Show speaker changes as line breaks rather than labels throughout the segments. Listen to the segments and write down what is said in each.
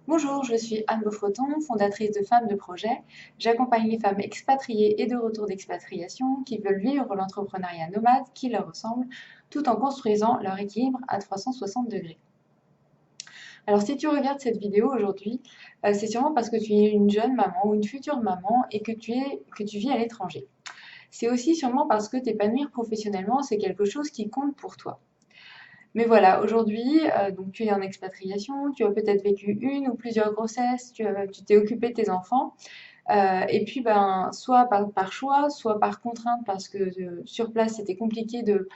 Bonjour, je suis Anne Beaufreton, fondatrice de Femmes de Projet. J'accompagne les femmes expatriées et de retour d'expatriation qui veulent vivre l'entrepreneuriat nomade qui leur ressemble, tout en construisant leur équilibre à 360 degrés. Alors si tu regardes cette vidéo aujourd'hui, c'est sûrement parce que tu es une jeune maman ou une future maman et que tu vis à l'étranger. C'est aussi sûrement parce que t'épanouir professionnellement, c'est quelque chose qui compte pour toi. Mais voilà, aujourd'hui, donc tu es en expatriation, tu as peut-être vécu une ou plusieurs grossesses, tu t'es occupé de tes enfants, et puis ben, soit par choix, soit par contrainte, parce que sur place c'était compliqué de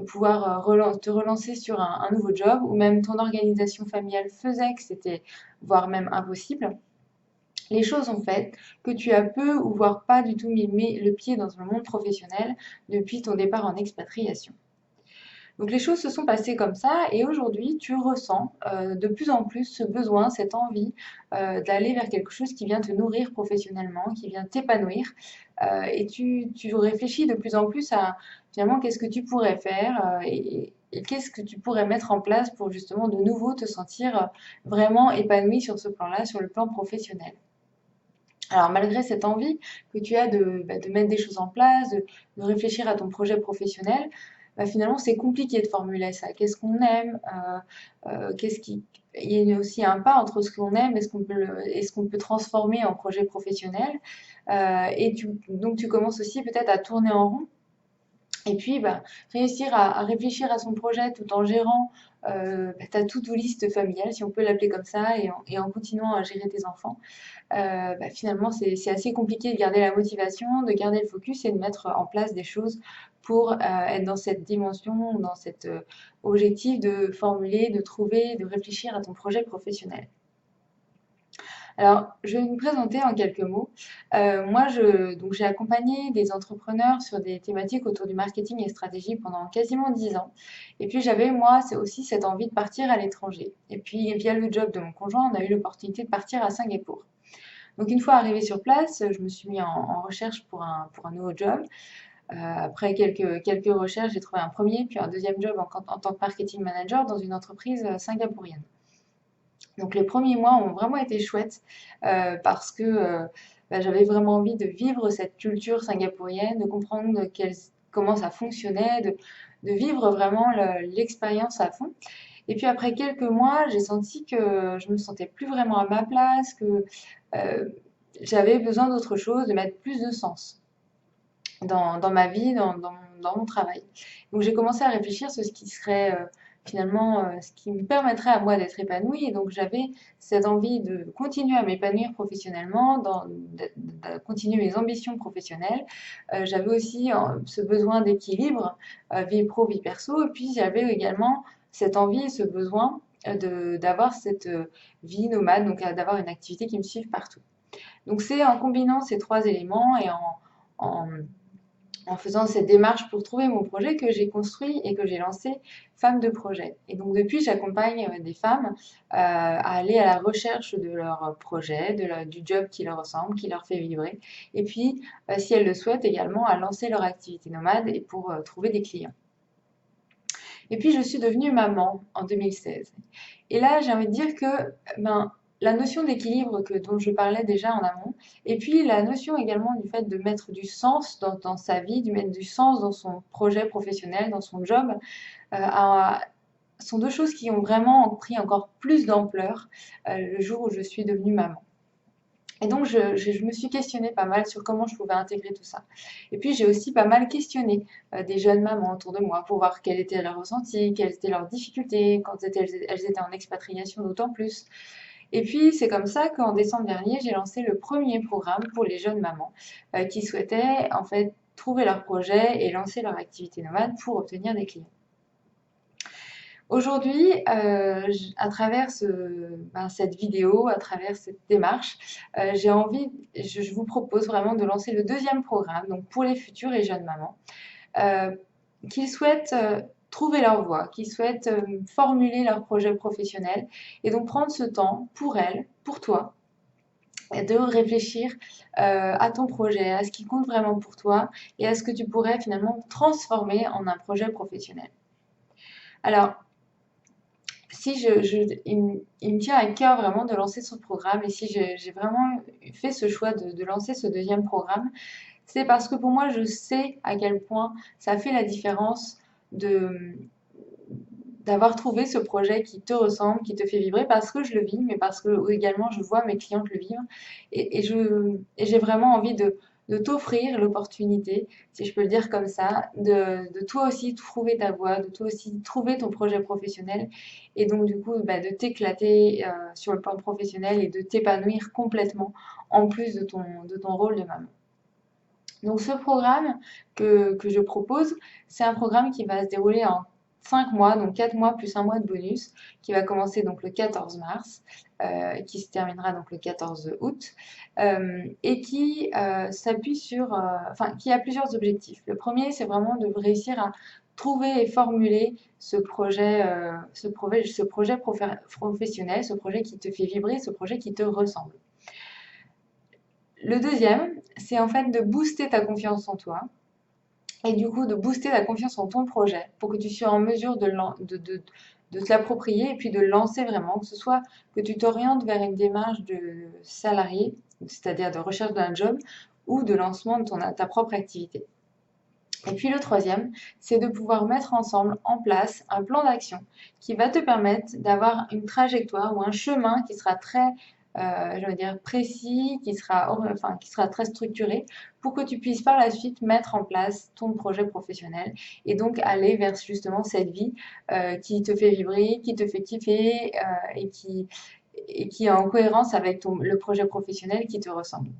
pouvoir te relancer sur un nouveau job, ou même ton organisation familiale faisait que c'était voire même impossible. Les choses ont fait que tu as peu ou voire pas du tout mis le pied dans le monde professionnel depuis ton départ en expatriation. Donc les choses se sont passées comme ça et aujourd'hui tu ressens de plus en plus ce besoin, cette envie d'aller vers quelque chose qui vient te nourrir professionnellement, qui vient t'épanouir et tu réfléchis de plus en plus à finalement qu'est-ce que tu pourrais faire et qu'est-ce que tu pourrais mettre en place pour justement de nouveau te sentir vraiment épanoui sur ce plan-là, sur le plan professionnel. Alors malgré cette envie que tu as de mettre des choses en place, de réfléchir à ton projet professionnel, bah, finalement c'est compliqué de formuler ça. Qu'est-ce qu'on aime qu'est-ce qui... Il y a aussi un pas entre ce qu'on aime et ce qu'on peut transformer en projet professionnel. Donc tu commences aussi peut-être à tourner en rond et puis, bah, réussir à réfléchir à son projet tout en gérant ta to-do list familiale, si on peut l'appeler comme ça, et en continuant à gérer tes enfants. Bah, finalement, c'est assez compliqué de garder la motivation, de garder le focus et de mettre en place des choses pour être dans cette dimension, dans cet objectif de formuler, de trouver, de réfléchir à ton projet professionnel. Alors, je vais me présenter en quelques mots. Donc j'ai accompagné des entrepreneurs sur des thématiques autour du marketing et stratégie pendant quasiment 10 ans. Et puis j'avais, moi, c'est aussi cette envie de partir à l'étranger. Et puis, via le job de mon conjoint, on a eu l'opportunité de partir à Singapour. Donc une fois arrivée sur place, je me suis mis en recherche pour un nouveau job. Après quelques recherches, j'ai trouvé un premier, puis un deuxième job en tant que marketing manager dans une entreprise singapourienne. Donc les premiers mois ont vraiment été chouettes parce que bah, j'avais vraiment envie de vivre cette culture singapourienne, de comprendre comment ça fonctionnait, de vivre vraiment l'expérience à fond. Et puis après quelques mois, j'ai senti que je me sentais plus vraiment à ma place, que euh, j'avais besoin d'autre chose, de mettre plus de sens dans ma vie, dans mon travail. Donc j'ai commencé à réfléchir sur ce qui serait finalement ce qui me permettrait à moi d'être épanouie. Et donc j'avais cette envie de continuer à m'épanouir professionnellement, de continuer mes ambitions professionnelles. J'avais aussi ce besoin d'équilibre, vie pro, vie perso. Et puis j'avais également cette envie, ce besoin d'avoir cette vie nomade, donc d'avoir une activité qui me suive partout. Donc c'est en combinant ces trois éléments et en en faisant cette démarche pour trouver mon projet que j'ai construit et que j'ai lancé Femmes de Projet. Et donc depuis, j'accompagne des femmes à aller à la recherche de leur projet, du job qui leur ressemble, qui leur fait vibrer. Et puis, si elles le souhaitent également, à lancer leur activité nomade et pour trouver des clients. Et puis, je suis devenue maman en 2016. Et là, j'ai envie de dire que ben, la notion d'équilibre dont je parlais déjà en amont, et puis la notion également du fait de mettre du sens dans sa vie, de mettre du sens dans son projet professionnel, dans son job, à- sont deux choses qui ont vraiment pris encore plus d'ampleur le jour où je suis devenue maman. Et donc, je me suis questionnée pas mal sur comment je pouvais intégrer tout ça. Et puis, j'ai aussi pas mal questionné des jeunes mamans autour de moi pour voir quel était leur ressenti, quelles étaient leurs difficultés, quand elles étaient en expatriation d'autant plus. Et puis, c'est comme ça qu'en décembre dernier, j'ai lancé le premier programme pour les jeunes mamans qui souhaitaient en fait trouver leur projet et lancer leur activité nomade pour obtenir des clients. Aujourd'hui, à travers cette vidéo, à travers cette démarche, je vous propose vraiment de lancer le deuxième programme, donc pour les futures et jeunes mamans, euh, qui souhaitent trouver leur voie, qui souhaitent formuler leur projet professionnel, et donc prendre ce temps pour elles, pour toi, de réfléchir à ton projet, à ce qui compte vraiment pour toi, et à ce que tu pourrais finalement transformer en un projet professionnel. Alors, si il me tient à cœur vraiment de lancer ce programme et si j'ai vraiment fait ce choix de lancer ce deuxième programme, c'est parce que pour moi, je sais à quel point ça fait la différence de d'avoir trouvé ce projet qui te ressemble, qui te fait vibrer, parce que je le vis, mais parce que également je vois mes clientes le vivre. Et j'ai vraiment envie de t'offrir l'opportunité, si je peux le dire comme ça, de toi aussi trouver ta voie, de toi aussi trouver ton projet professionnel, et donc du coup bah, de t'éclater sur le plan professionnel et de t'épanouir complètement, en plus de ton rôle de maman. Donc ce programme que je propose, c'est un programme qui va se dérouler en 5 mois, donc 4 mois plus un mois de bonus, qui va commencer donc le 14 mars, qui se terminera donc le 14 août, et qui s'appuie sur, enfin, qui a plusieurs objectifs. Le premier, c'est vraiment de réussir à trouver et formuler ce projet professionnel, ce projet qui te fait vibrer, ce projet qui te ressemble. Le deuxième, c'est en fait de booster ta confiance en toi et du coup de booster la confiance en ton projet pour que tu sois en mesure de te l'approprier et puis de le lancer vraiment, que ce soit que tu t'orientes vers une démarche de salarié, c'est-à-dire de recherche d'un job ou de lancement de ta propre activité. Et puis le troisième, c'est de pouvoir mettre ensemble en place un plan d'action qui va te permettre d'avoir une trajectoire ou un chemin qui sera très, je veux dire, précis, enfin, qui sera très structuré pour que tu puisses par la suite mettre en place ton projet professionnel et donc aller vers justement cette vie qui te fait vibrer, qui te fait kiffer et qui est en cohérence avec le projet professionnel qui te ressemble.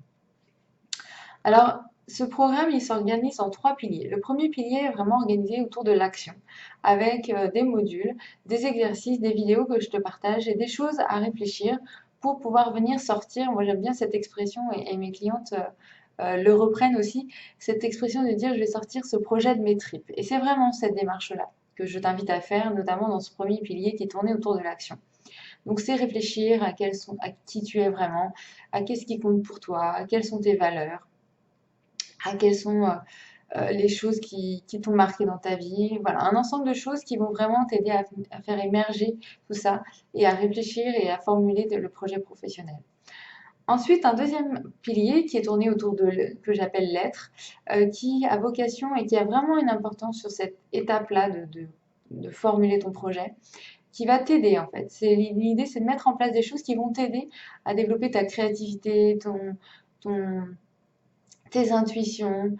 Alors, ce programme, il s'organise en trois piliers. Le premier pilier est vraiment organisé autour de l'action, avec des modules, des exercices, des vidéos que je te partage et des choses à réfléchir pour pouvoir venir sortir. Moi, j'aime bien cette expression et mes clientes le reprennent aussi, cette expression de dire je vais sortir ce projet de mes tripes. Et c'est vraiment cette démarche-là que je t'invite à faire, notamment dans ce premier pilier qui est tourné autour de l'action. Donc, c'est réfléchir à qui tu es vraiment, à qu'est-ce qui compte pour toi, à quelles sont tes valeurs, à quelles sont les choses qui t'ont marqué dans ta vie. Voilà, un ensemble de choses qui vont vraiment t'aider à faire émerger tout ça et à réfléchir et à formuler le projet professionnel. Ensuite, un deuxième pilier qui est tourné autour que j'appelle l'être, qui a vocation et qui a vraiment une importance sur cette étape-là de formuler ton projet, qui va t'aider en fait. L'idée, c'est de mettre en place des choses qui vont t'aider à développer ta créativité, ton, tes intuitions,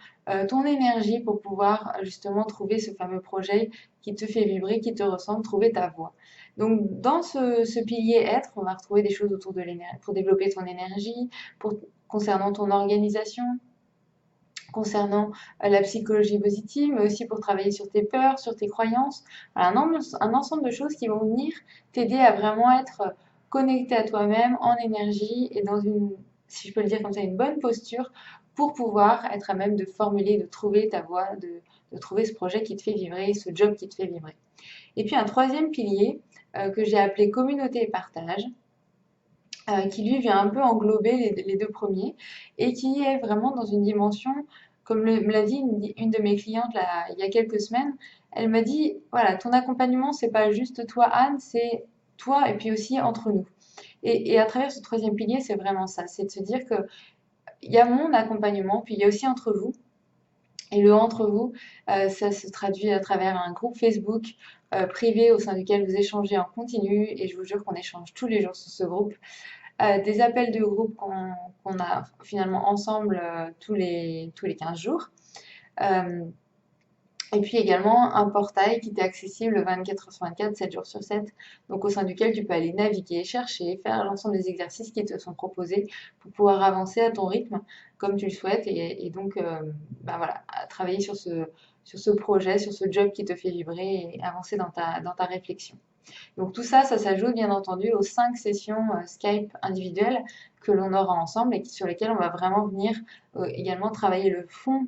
ton énergie pour pouvoir justement trouver ce fameux projet qui te fait vibrer, qui te ressemble, trouver ta voie. Donc dans ce pilier être, on va retrouver des choses autour de l'énergie, pour développer ton énergie, concernant ton organisation, concernant la psychologie positive, mais aussi pour travailler sur tes peurs, sur tes croyances. Voilà, un ensemble de choses qui vont venir t'aider à vraiment être connecté à toi-même en énergie et dans une, si je peux le dire comme ça, une bonne posture pour pouvoir être à même de formuler, de trouver ta voie, de trouver ce projet qui te fait vibrer, ce job qui te fait vibrer. Et puis un troisième pilier que j'ai appelé communauté et partage, qui lui vient un peu englober les deux premiers et qui est vraiment dans une dimension, comme me l'a dit une de mes clientes là, il y a quelques semaines, elle m'a dit, voilà, ton accompagnement, c'est pas juste toi, Anne, c'est toi et puis aussi entre nous. Et à travers ce troisième pilier, c'est vraiment ça, c'est de se dire que il y a mon accompagnement, puis il y a aussi entre vous. Et le entre vous, ça se traduit à travers un groupe Facebook privé au sein duquel vous échangez en continu. Et je vous jure qu'on échange tous les jours sur ce groupe. Des appels de groupe qu'on a finalement ensemble tous les 15 jours. Et puis également un portail qui t'est accessible 24 h sur 24, 7 jours sur 7, donc au sein duquel tu peux aller naviguer, chercher, faire l'ensemble des exercices qui te sont proposés pour pouvoir avancer à ton rythme comme tu le souhaites et donc bah voilà, travailler sur ce projet, sur ce job qui te fait vibrer et avancer dans ta réflexion. Donc tout ça, ça s'ajoute bien entendu aux 5 sessions Skype individuelles que l'on aura ensemble et sur lesquelles on va vraiment venir également travailler le fond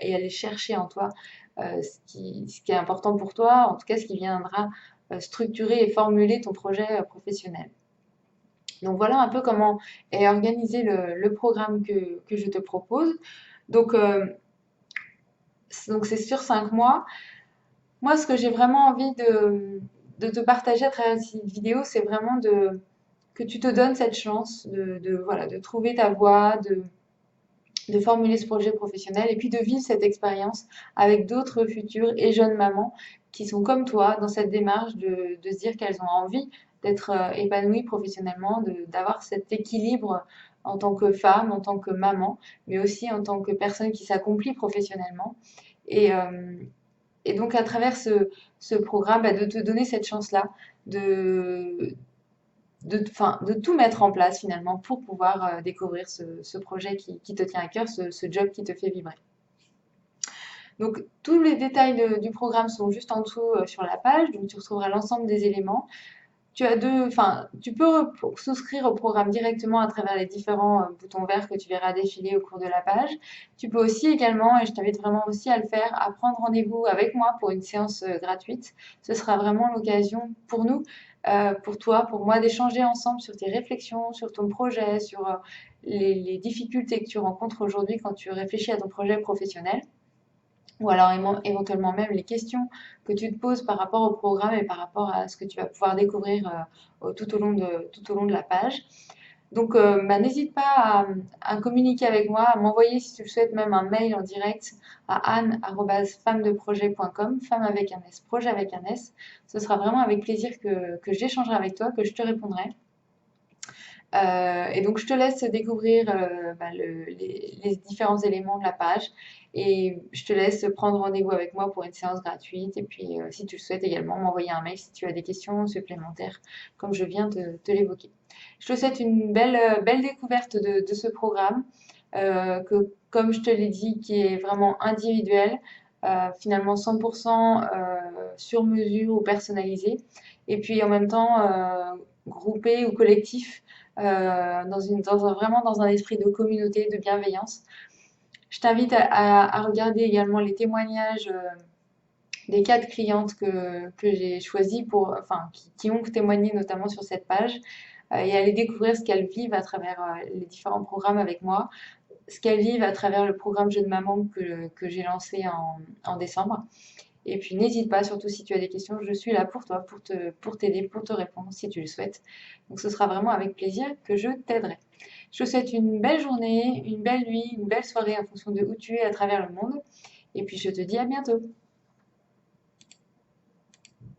et aller chercher en toi ce qui est important pour toi, en tout cas ce qui viendra structurer et formuler ton projet professionnel. Donc voilà un peu comment est organisé le programme que je te propose. Donc donc c'est sur 5 mois. Moi, ce que j'ai vraiment envie te partager à travers cette vidéo, c'est vraiment que tu te donnes cette chance voilà, de trouver ta voie, de formuler ce projet professionnel et puis de vivre cette expérience avec d'autres futures et jeunes mamans qui sont comme toi dans cette démarche de se dire qu'elles ont envie d'être épanouies professionnellement, d'avoir cet équilibre en tant que femme, en tant que maman, mais aussi en tant que personne qui s'accomplit professionnellement. Et, euh, et donc à travers ce programme, bah, de te donner cette chance-là, de, enfin, de tout mettre en place finalement pour pouvoir découvrir ce projet qui te tient à cœur, ce job qui te fait vibrer. Donc tous les détails du programme sont juste en dessous sur la page, donc tu retrouveras l'ensemble des éléments. Enfin, tu peux souscrire au programme directement à travers les différents boutons verts que tu verras défiler au cours de la page. Tu peux aussi également, et je t'invite vraiment aussi à le faire, à prendre rendez-vous avec moi pour une séance gratuite. Ce sera vraiment l'occasion pour nous, pour toi, pour moi, d'échanger ensemble sur tes réflexions, sur ton projet, sur les difficultés que tu rencontres aujourd'hui quand tu réfléchis à ton projet professionnel ou alors éventuellement même les questions que tu te poses par rapport au programme et par rapport à ce que tu vas pouvoir découvrir tout au long de la page. Donc, bah, n'hésite pas à communiquer avec moi, à m'envoyer si tu le souhaites même un mail en direct à anne@femmedeprojet.com, femme avec un S, projet avec un S. Ce sera vraiment avec plaisir que j'échangerai avec toi, que je te répondrai. Et donc, je te laisse découvrir bah, les différents éléments de la page et je te laisse prendre rendez-vous avec moi pour une séance gratuite. Et puis, si tu le souhaites également, m'envoyer un mail si tu as des questions supplémentaires, comme je viens de te l'évoquer. Je te souhaite une belle découverte de ce programme, comme je te l'ai dit, qui est vraiment individuel, finalement 100% sur mesure ou personnalisé, et puis en même temps groupé ou collectif vraiment dans un esprit de communauté, de bienveillance. Je t'invite à regarder également les témoignages des 4 clientes que j'ai choisies enfin, qui ont témoigné notamment sur cette page et aller découvrir ce qu'elles vivent à travers les différents programmes avec moi, ce qu'elles vivent à travers le programme Jeune Maman que j'ai lancé en décembre. Et puis n'hésite pas, surtout si tu as des questions, je suis là pour toi, pour t'aider, pour te répondre si tu le souhaites. Donc ce sera vraiment avec plaisir que je t'aiderai. Je te souhaite une belle journée, une belle nuit, une belle soirée en fonction de où tu es à travers le monde. Et puis je te dis à bientôt.